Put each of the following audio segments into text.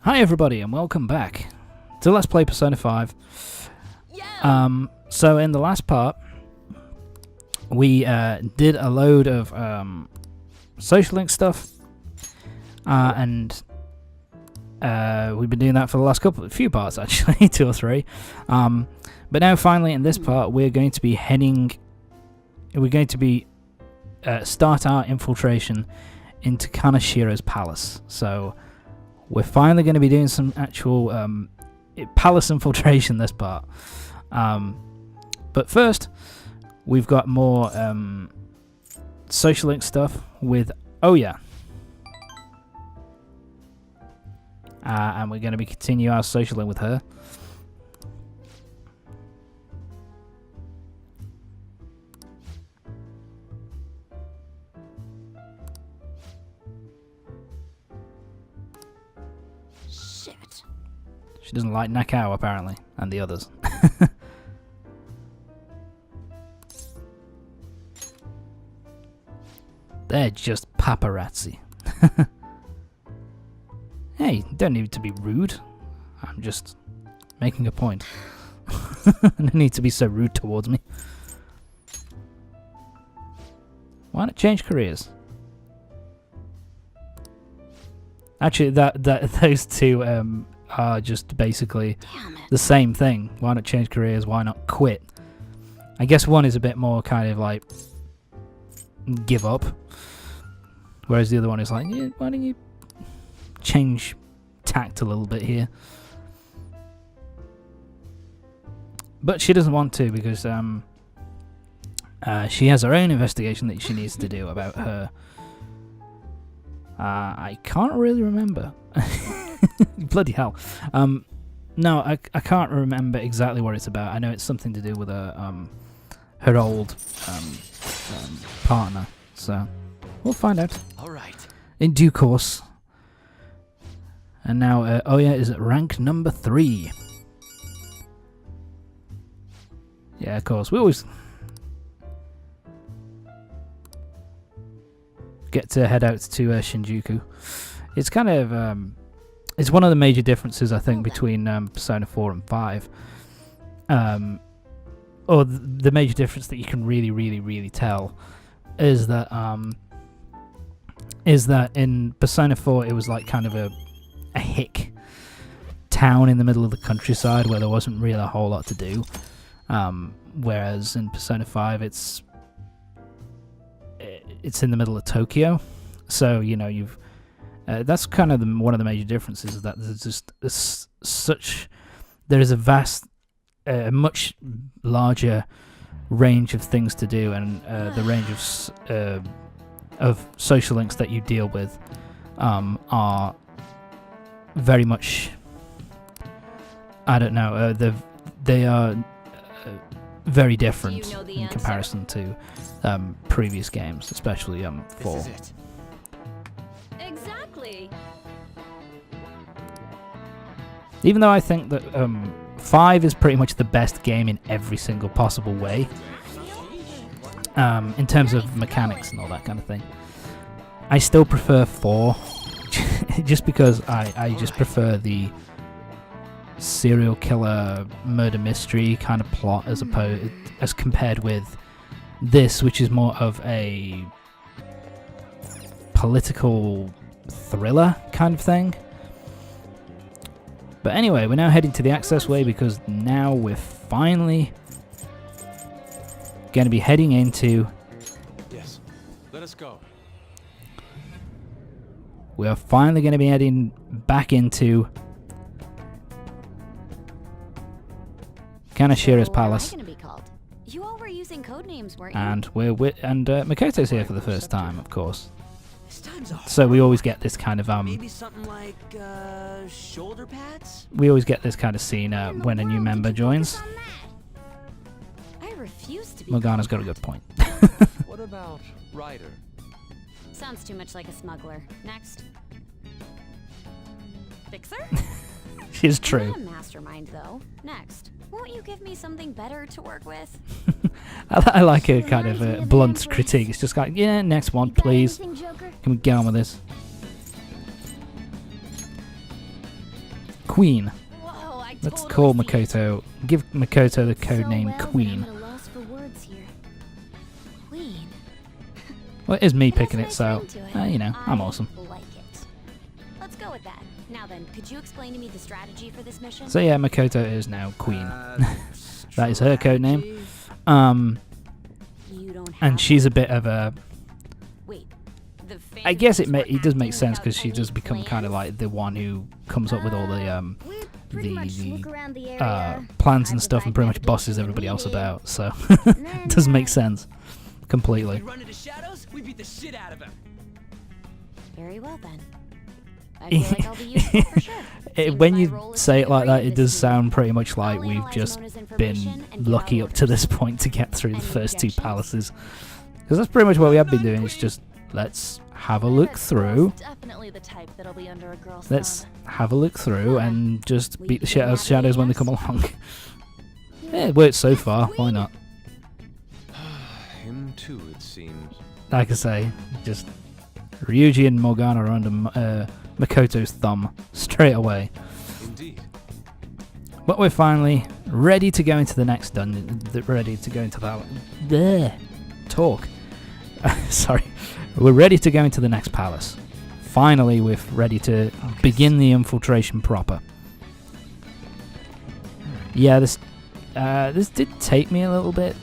Hi everybody and welcome back to Let's Play Persona 5. So in the last part we did a load of social link stuff and we've been doing that for the last few parts actually, 2 or 3. But now finally in this part we're going to be start our infiltration into Kaneshiros Palace. So we're finally going to be doing some actual palace infiltration this part. But first, we've got more social link stuff with Ohya. And we're going to continue our social link with her. She doesn't like Nakao, apparently, and the others. They're just paparazzi. Hey, don't need to be rude. I'm just making a point. No need to be so rude towards me. Why not change careers? Actually, those two are just basically the same thing. Why not change careers? Why not quit? I guess one is a bit more kind of like give up, whereas the other one is like, yeah, why don't you change tact a little bit here? But she doesn't want to because she has her own investigation that she needs to do about her. I can't really remember. Bloody hell. No, I can't remember exactly what it's about. I know it's something to do with her old partner. So we'll find out. All right. In due course. And now Ohya is at rank number 3. Yeah, of course. We always get to head out to Shinjuku. It's kind of it's one of the major differences I think between Persona 4 and 5. Or the major difference that you can really tell is that in Persona 4 it was like kind of a hick town in the middle of the countryside where there wasn't really a whole lot to do. Whereas in Persona 5 it's in the middle of Tokyo, so you know you've that's kind of one of the major differences, is that there is a vast, much larger range of things to do, and the range of social links that you deal with are very much, I don't know, they are very different in comparison to previous games, especially 4. Exactly. Even though I think that 5 is pretty much the best game in every single possible way, in terms of mechanics and all that kind of thing, I still prefer 4, just because I just prefer the serial killer murder mystery kind of plot as compared with this, which is more of a political thriller kind of thing. But anyway, we're now heading to the access way because now we're finally going to be heading into... Yes, let us go. We are finally going to be heading back into Kaneshiros Palace. You all were using code names, weren't you? And Makoto's here for the first time, of course. So we always get this kind of maybe something like shoulder pads. We always get this kind of scene when a new member joins. I refuse to be. Morgana's got a good point. What about Ryder? Sounds too much like a smuggler. Next. Fixer? She's true. Not a mastermind though. Next. Won't you give me something better to work with? I like a kind of blunt critique. It's just like, yeah, next one, please. Can we get on with this? Queen. Whoa, I Let's totally call see it. Makoto. Give Makoto the code So, name well, then Queen. I'm at a loss for words here. Queen. Well, it is me It has picking a it, nice so ring to it. you know, I'm I awesome. like it. Let's go with that. Now then, could you explain to me the strategy for this mission? So yeah, Makoto is now Queen. That is her code name. You don't have And she's a bit of a. Wait. The I guess it fans were does make acting sense because without she does any become kind of plans? like the one who comes up with all the We pretty much look around the area. plans I and stuff, and provide pretty much bosses navigation everybody when else needed. about. So And it does then, make sense completely. We run into shadows, we beat the shit out of him. Very well then. I feel like I'll be useful for sure. Seems When my you role is say to it like get that, rid it of does this sound pretty much dude. like I'll we've analyze just Mona's been information and give lucky out up to this orders. point to get through the Any first two objections? palaces. Because that's pretty much what we have been doing. It's just let's have a look through. Definitely the type that'll be under a girl's Let's have a look through and just beat the shit out of shadows when they come along. Yeah, it worked so far. Why not? Him too, it seems. Like I say, just Ryuji and Morgana are under Makoto's thumb straight away. Indeed. But we're finally ready to go into the next dungeon. Ready to go into that. There. Talk. Sorry. We're ready to go into the next palace. Finally, we're ready to begin the infiltration proper. Yeah, this did take me a little bit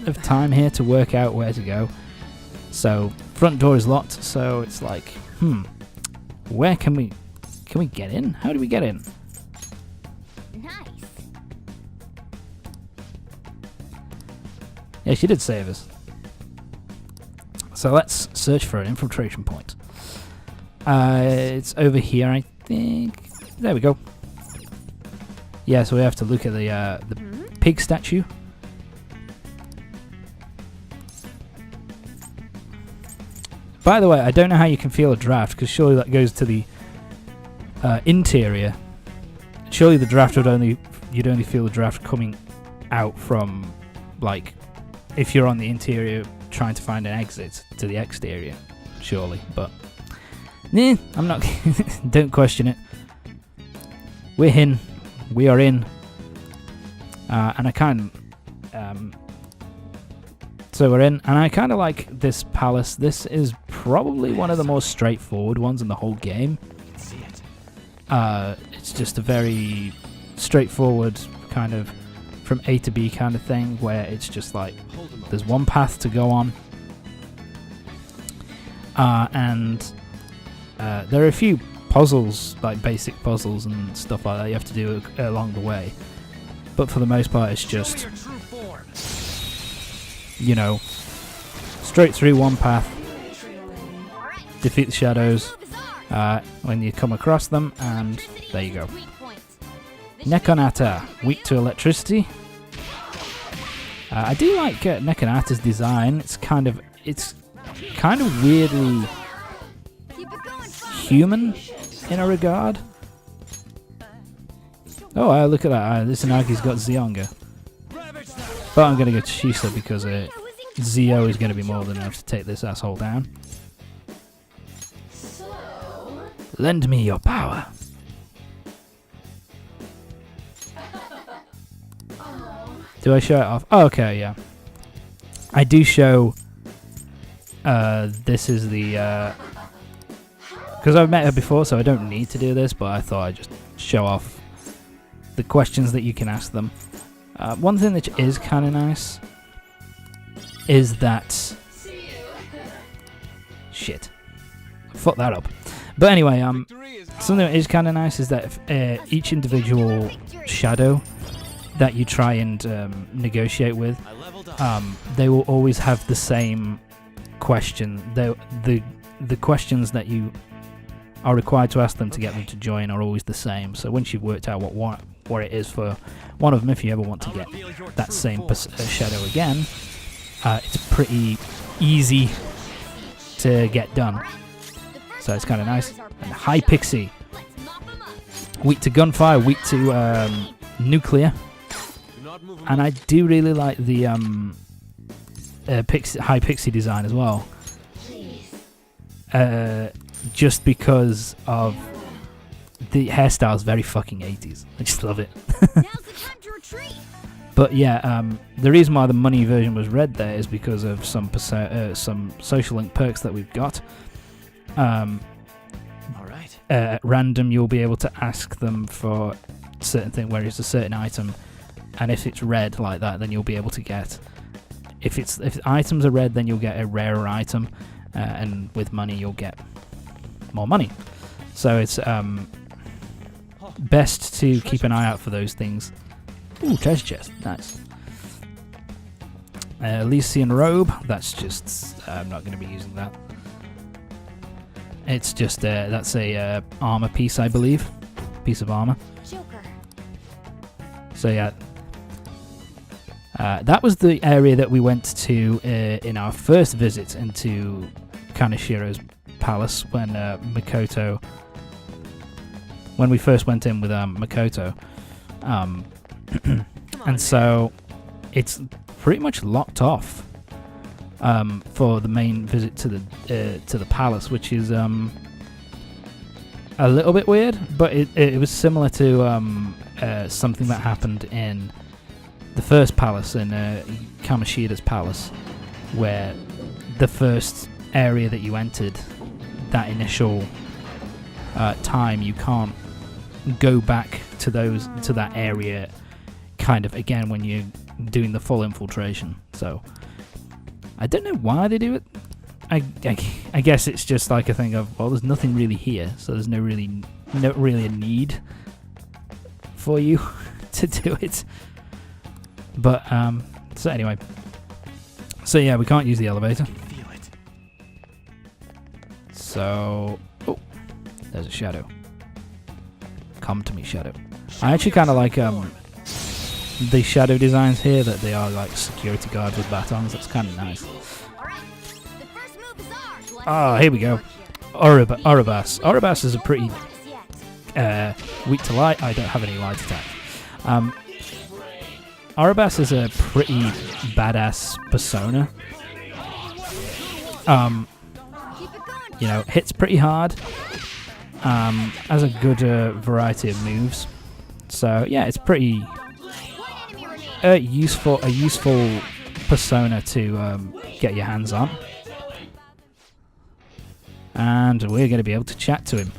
of time here to work out where to go. So, front door is locked, so it's like, where can we get in? How do we get in? Nice. Yeah, she did save us. So let's search for an infiltration point. It's over here, I think. There we go. Yeah, so we have to look at the pig statue. By the way, I don't know how you can feel a draft, because surely that goes to the interior. Surely the draft you'd only feel the draft coming out from, like, if you're on the interior trying to find an exit to the exterior. Surely, but nah, I'm not. Don't question it. We're in. We are in. And I kind of. So we're in, and I kind of like this palace. This is probably one of the more straightforward ones in the whole game. See it. It's just a very straightforward kind of from A to B kind of thing, where it's just like there's one path to go on, and there are a few puzzles, like basic puzzles and stuff like that you have to do along the way. But for the most part, it's just, Show me your true form. you know, straight through one path, defeat the shadows when you come across them, and there you go. Nekonata, weak to electricity. I do like Nekonata's design. It's kind of weirdly human in a regard. Oh, look at that. This Inagi's got Zionga. But I'm going to go to Shisa because Zio is going to be more than enough to take this asshole down. Lend me your power. Do I show it off? Oh, okay, yeah. I do show... this is the... Because I've met her before, so I don't need to do this, but I thought I'd just show off the questions that you can ask them. One thing that is kind of nice is that... Shit. Fuck that up. But anyway, something that is kind of nice is that each individual shadow that you try and negotiate with, I leveled up. they will always have the same question. The questions that you are required to ask them to get them to join are always the same. So once you've worked out what it is for one of them, if you ever want to get that same shadow again, it's pretty easy to get done. So it's kind of nice. And High Pixie, weak to gunfire, weak to nuclear, and I do really like the High Pixie design as well. Just because of the hairstyle is very fucking 80s. I just love it. Now's the time to retreat. But yeah, the reason why the money version was red there is because of some social link perks that we've got. All right. At random, you'll be able to ask them for certain thing where it's a certain item, and if it's red like that, then you'll be able to get. If items are red, then you'll get a rarer item, and with money, you'll get more money. So it's best to keep an eye out for those things. Ooh, treasure chest, nice. Elysian robe, that's just, I'm not going to be using that. It's just, that's a armor piece, I believe. Piece of armor. Joker. So yeah, that was the area that we went to in our first visit into Kaneshiros Palace when Makoto, when we first went in with Makoto. And so it's pretty much locked off for the main visit to the palace, which is a little bit weird, but it was similar to something that happened in the first palace, in Kaneshiros Palace, where the first area that you entered, that initial time, you can't go back to that area kind of again when you're doing the full infiltration. So I don't know why they do it. I guess it's just like a thing of, well, there's nothing really here, so there's not really a need for you to do it. But so anyway, so yeah, we can't use the elevator. Feel it. So there's a shadow. Come to me, shadow. I actually kind of like the shadow designs here, that they are like security guards with batons. That's kind of nice. Alright. The first move is ours. Oh, here we go. Oribas. Oribas is a pretty weak to light. I don't have any light attack. Oribas is a pretty badass persona. Keep it going. You know, hits pretty hard. Has a good variety of moves. So yeah, it's pretty One enemy remaining. useful persona to get your hands on. And we're going to be able to chat to him.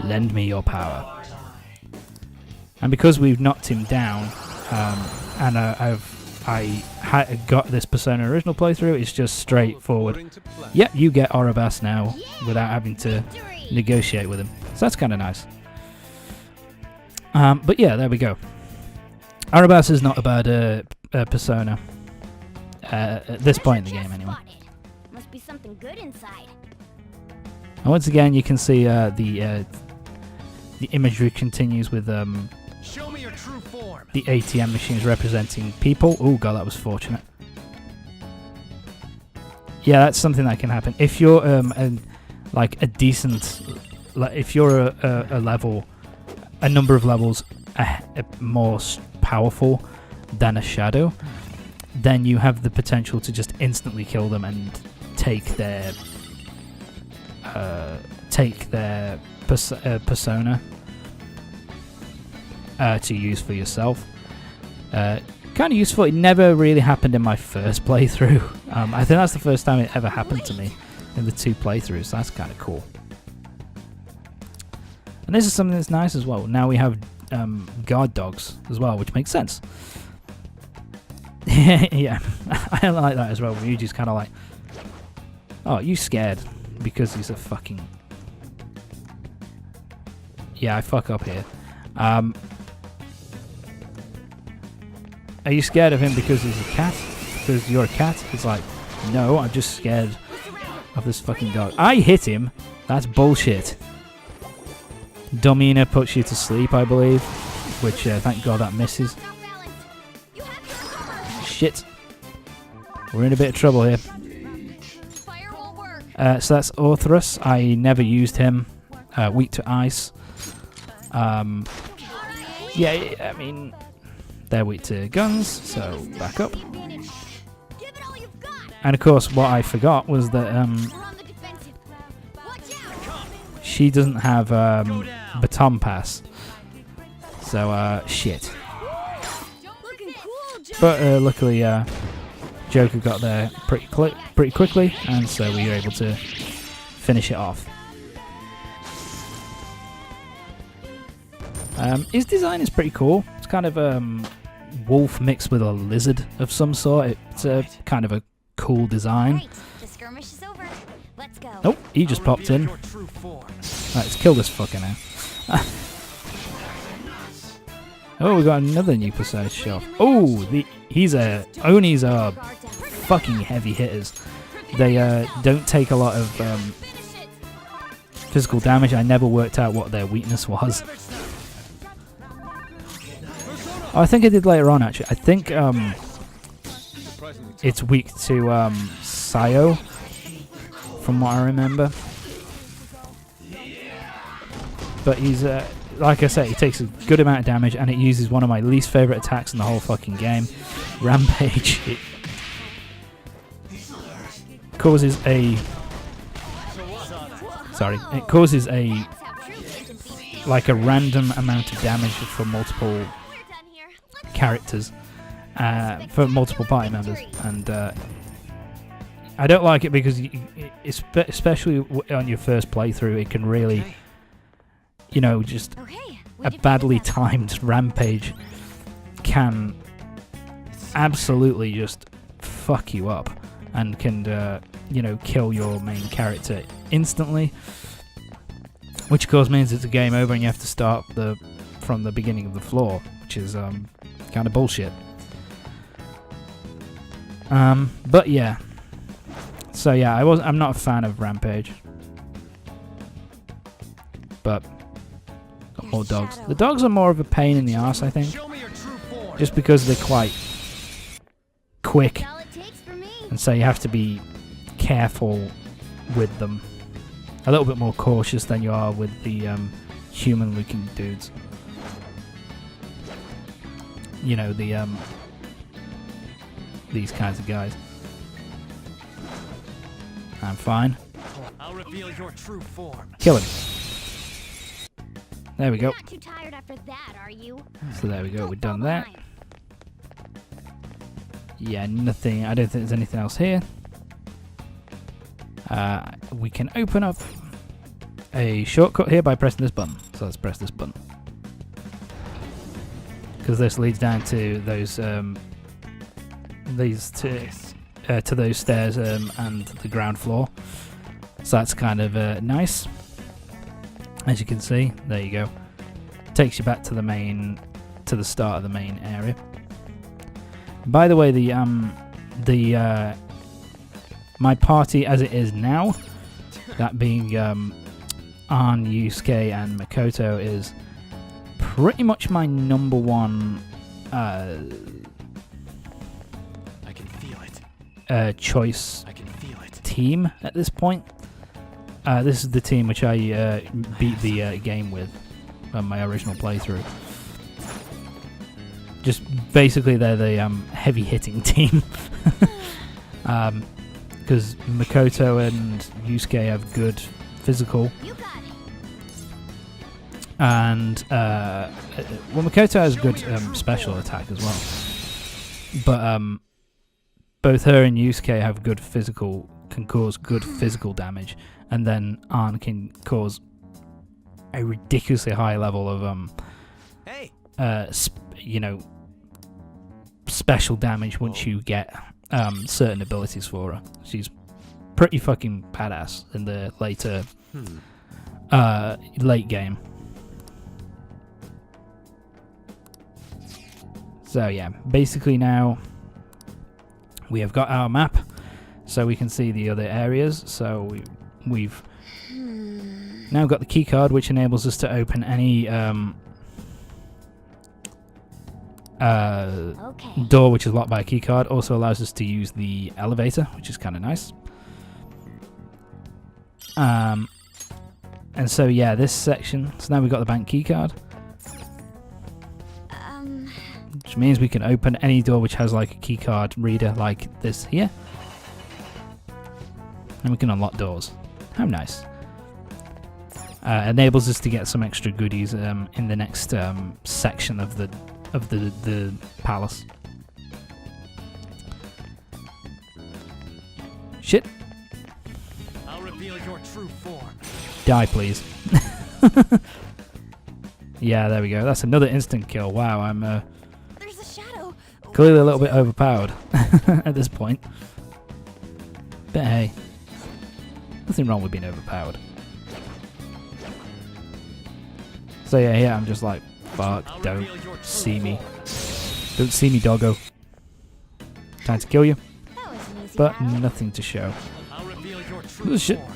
Lend me your power. And because we've knocked him down, and I got this Persona original playthrough, it's just straightforward. According to plan. Yep, you get Oribas now without having to negotiate with him. So that's kind of nice. But yeah, there we go. Oribas is not a bad Persona at this point in the game, anyway. Spotted. Must be something good inside. And once again, you can see the imagery continues with Show me your true form. the ATM machines representing people. Oh god, that was fortunate. Yeah, that's something that can happen if you're like a decent, like if you're a number of levels more powerful than a shadow, then you have the potential to just instantly kill them and take their persona to use for yourself. Kind of useful. It never really happened in my first playthrough. I think that's the first time it ever happened to me in the 2 playthroughs. So that's kind of cool. And this is something that's nice as well. Now we have guard dogs as well, which makes sense. Yeah, I like that as well. Ryuji's kind of like, oh, you scared because he's a fucking... Yeah, I fuck up here. Are you scared of him because he's a cat? Because you're a cat? He's like, no, I'm just scared of this fucking dog. I hit him. That's bullshit. Domina puts you to sleep, I believe. Which, thank God, that misses. Off balance. You have your cover. Shit. We're in a bit of trouble here. Fire won't work. So that's Orthrus. I never used him. Weak to ice. Yeah, I mean, they're weak to guns, so back up. Give it all you've got. And of course, what I forgot was that, We're on the defensive. Watch out. she doesn't have baton pass. So, shit. Looking cool, Joe. But luckily, Joker got there pretty quickly, and so we were able to finish it off. His design is pretty cool. It's kind of wolf mixed with a lizard of some sort. It's a kind of a cool design. Right, the skirmish is over. Let's go. Oh, he just I'll popped reveal in. your true form. Right, let's kill this fucker now. Oh, we got another new persona shelf. Oh, Onis are fucking heavy hitters. They don't take a lot of physical damage. I never worked out what their weakness was. Oh, I think I did later on actually. I think it's weak to Sayo, from what I remember. But he's like I said, he takes a good amount of damage, and it uses one of my least favorite attacks in the whole fucking game, Rampage. It causes a like a random amount of damage for multiple characters, for multiple party members, and I don't like it because especially on your first playthrough, it can really, you know, just a badly timed rampage can absolutely just fuck you up and can you know, kill your main character instantly, which of course means it's a game over and you have to start from the beginning of the floor, which is kind of bullshit. But yeah, so yeah, I'm not a fan of Rampage, but got more dogs. The dogs are more of a pain in the ass, I think, Show me your true form. just because they're quite quick, All it takes for me. and so you have to be careful with them. A little bit more cautious than you are with the human-looking dudes. You know, the these kinds of guys. I'm fine. I'll reveal your true form. Kill him. There we go. Not too tired after that, are you? So there we go. Don't We've done fall that. behind. Yeah, nothing. I don't think there's anything else here. We can open up a shortcut here by pressing this button. So let's press this button, because this leads down to those to those stairs and the ground floor. So that's kind of nice. As you can see, there you go. Takes you back to the start of the main area. By the way, my party as it is now, that being Arn, Yusuke, and Makoto, is pretty much my number one I can feel it. choice I can feel it. team at this point. This is the team which I beat the game with on my original playthrough. Just basically they're the heavy hitting team. Because Makoto and Yusuke have good physical, You got it. and well, Makoto has good special attack as well. But both her and Yusuke have good physical, can cause good physical damage, and then Arn can cause a ridiculously high level of Hey. you know, special damage once you get certain abilities for her. She's pretty fucking badass in the later late game. So yeah, basically now we have got our map, so we can see the other areas. So we've now got the key card, which enables us to open any Okay. door which is locked by a key card. Also allows us to use the elevator, which is kind of nice. And so yeah, this section. So now we've got the bank key card, which means we can open any door which has like a key card reader like this here, and we can unlock doors. How nice. enables us to get some extra goodies in the next section of the palace. Shit. I'll reveal your true form. Die, please. Yeah, there we go. That's another instant kill. Wow, I'm There's a shadow. clearly a little bit overpowered at this point. But hey, nothing wrong with being overpowered. So yeah, here I'm just like, fuck, don't see me. Don't see me, doggo. Time to kill you, That was an easy but battle. nothing to show. I'll reveal your true Oh, shit. form.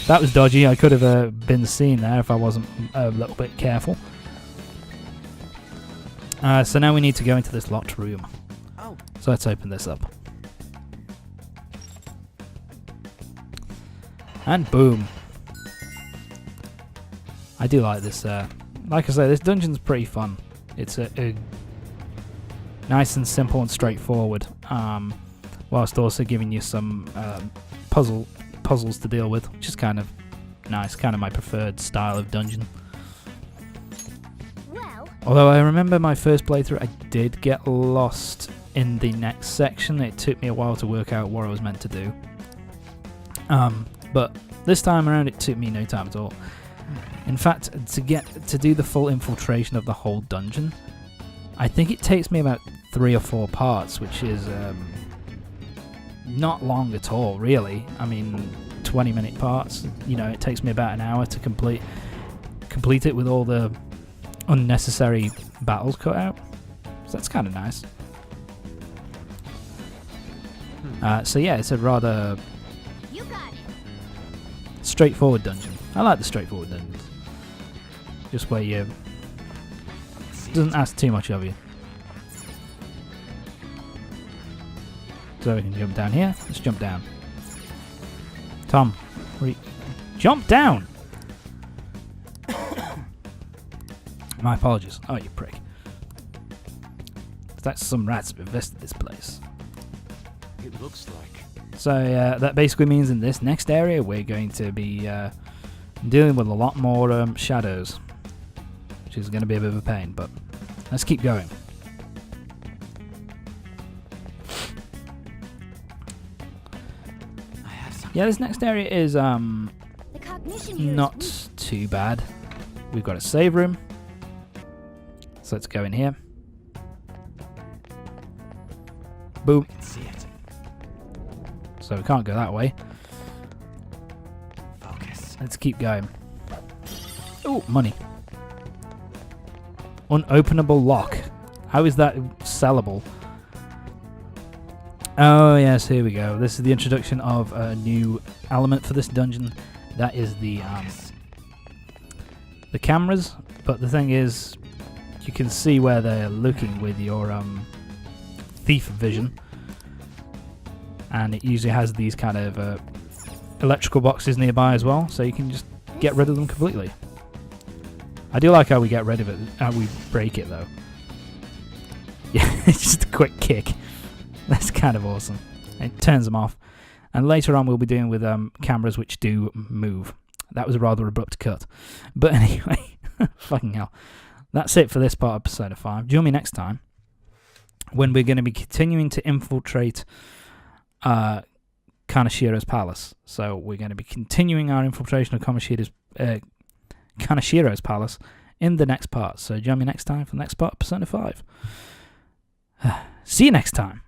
That was dodgy. I could have been seen there if I wasn't a little bit careful. So now we need to go into this locked room. Oh. So let's open this up. And boom. I do like this. Like I say, this dungeon's pretty fun. It's a nice and simple and straightforward, whilst also giving you some puzzles to deal with, which is kind of nice, kind of my preferred style of dungeon. Well, Although I remember my first playthrough, I did get lost in the next section. It took me a while to work out what I was meant to do. But this time around, it took me no time at all. In fact, to do the full infiltration of the whole dungeon, I think it takes me about 3 or 4 parts, which is not long at all, really. I mean, 20-minute parts. You know, it takes me about an hour to complete it with all the unnecessary battles cut out. So that's kind of nice. So yeah, it's a rather you got it. straightforward dungeon. I like the straightforward dungeons. Just where you doesn't ask too much of you. So we can jump down here. Let's jump down. Tom, jump down! My apologies. Oh, you prick. That's some rats have infested this place. It looks like. So that basically means in this next area we're going to be dealing with a lot more shadows, which is going to be a bit of a pain, but let's keep going. I have some. Yeah, this next area is The cognition here is not weak. too bad. We've got a save room, so let's go in here. Boom. I can see it. So we can't go that way. Focus. Let's keep going. Oh, money. Unopenable lock. How is that sellable? Oh yes, here we go. This is the introduction of a new element for this dungeon. That is the cameras. But the thing is, you can see where they're looking with your thief vision, and it usually has these kind of electrical boxes nearby as well, so you can just get rid of them completely. I do like how we get rid of it, how we break it though. Yeah, it's just a quick kick. That's kind of awesome. It turns them off. And later on we'll be dealing with cameras which do move. That was a rather abrupt cut. But anyway, fucking hell. That's it for this part of Persona 5. Join me next time when we're going to be continuing to infiltrate Kaneshiros Palace. So we're going to be continuing our infiltration of Kaneshiros Palace in the next part. So join me next time for the next part of Persona 5. See you next time.